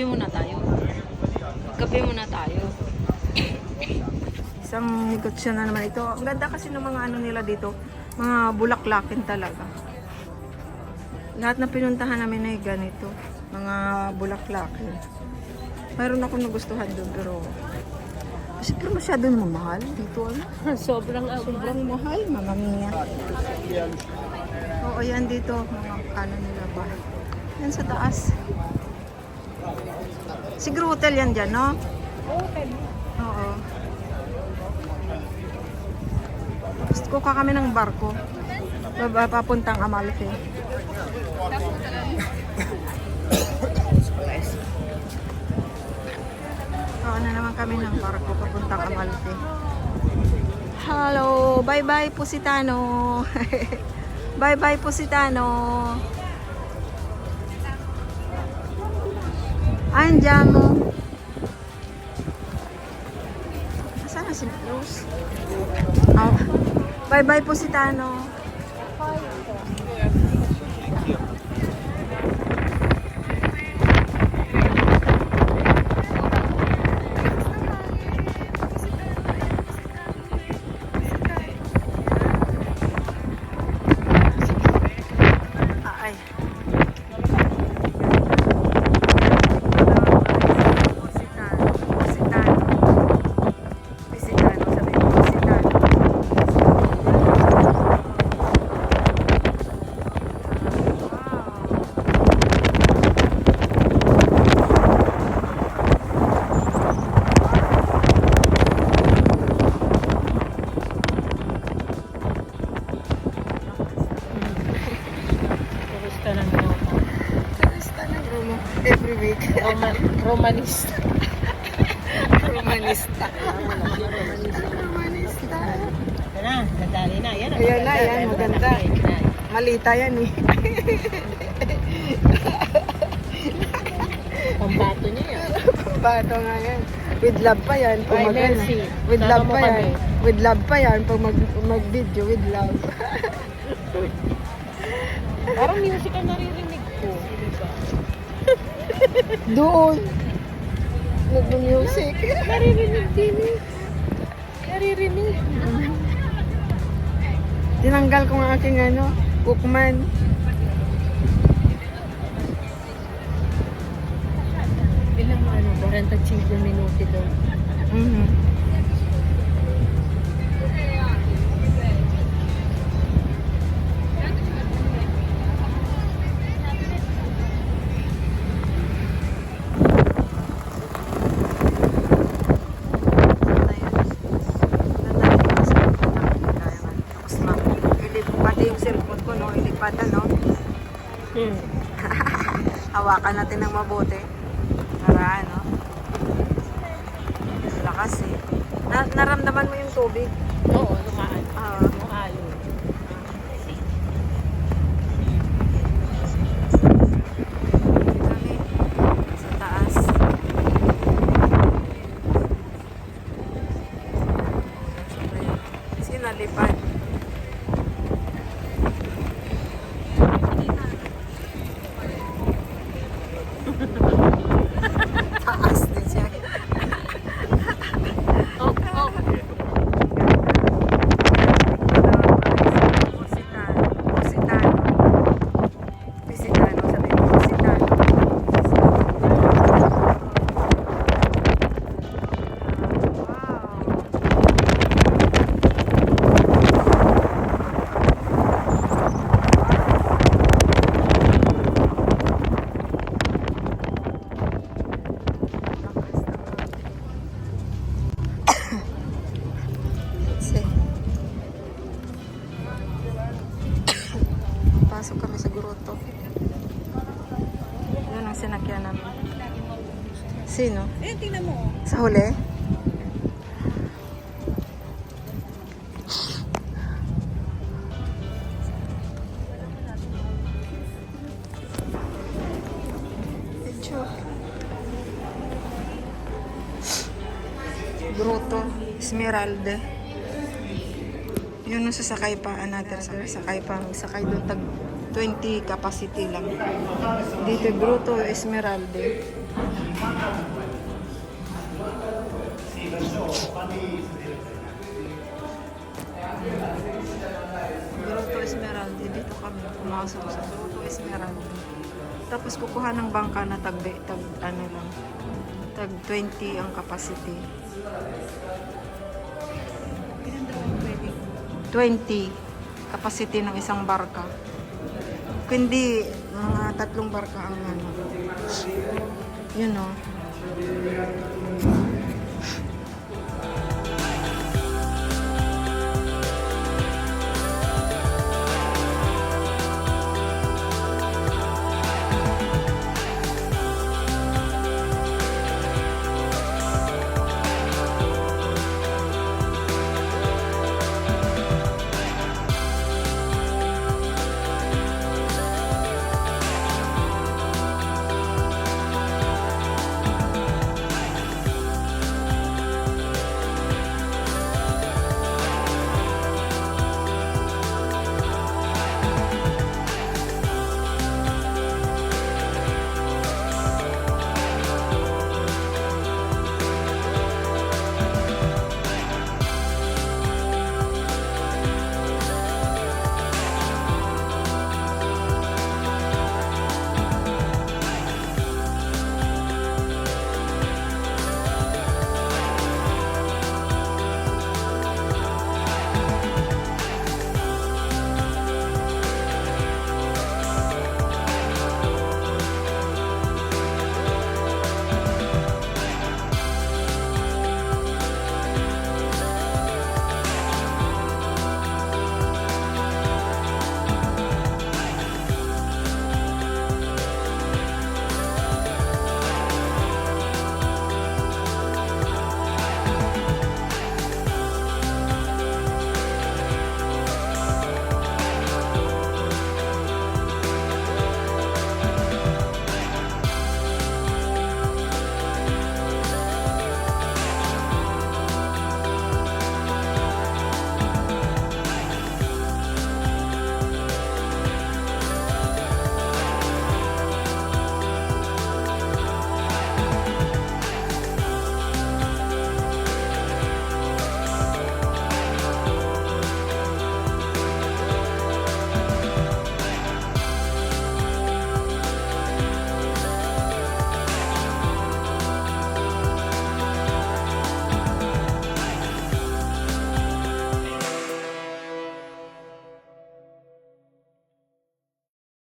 Magkape muna tayo. Magkape muna tayo. Isang negosyo na naman ito. Ang ganda kasi ng mga ano nila dito. Mga bulaklakin talaga. Lahat na pinuntahan namin ay ganito. Mga bulaklakin. Mayroon ako nagustuhan doon pero masyado naman mahal dito. Ano? Sobrang mahal. Mamamia. Oo, yan dito. Mga ano nila ba? Yan sa taas. Siguro hotel yan dyan, no? Okay. Oo. Tapos kuka kami ng barko. Papuntang Amalfi. Oo na naman kami ng barko papuntang Amalfi. Hello! Bye-bye Positano! Bye-bye Positano! Andiamo! Saan na si Rose? Oh. Bye-bye Positano! Ay. Turista ng Roma. Turista ng Roma. Every week. Romanista. Romanista. Romanista. Yan na, nadali na. Yan, Ayan na, yan. Maganda. Malita yan eh. Pambato niya yan. Bato nga yan. With love pa yan. Pag Ay, mag- Mercy. With Sama love mo pa kami. yan. With love pa yan. Pag mag-video with love. Parang music ang naririnig ko. Doon. Nag-music. Naririnig din eh. Naririnig. Tinanggal ko ang aking ano, Walkman. Ilang ano, 45 minuto daw. Mhm. Pati yung cellphone ko, no? Ilipatan, no? Hawakan natin ng mabuti. Para, ano? Lakas, eh. Naramdaman mo yung tubig? Oo, lumaan. Lumalo. Kami sa taas. Sinalipad. Taas din siya. Oh, oh. Pasok kami sa grotto. Yan ang sinakyan namin. Sino? Eh, tingnan mo. Sa huli? Grotto Esmeralda. Yun ang sasakay pa another sakay doon tag 20 capacity lang. Dito Grotto Esmeralda. Grotto Esmeralda. Dito kami pumasok sa Grotto Esmeralda. Tapos kukuha ng bangka na tag ano lang. Tag 20 ang capacity. 20 capacity ng isang barka. Kundi mga 3 barka ang ano. Yun o.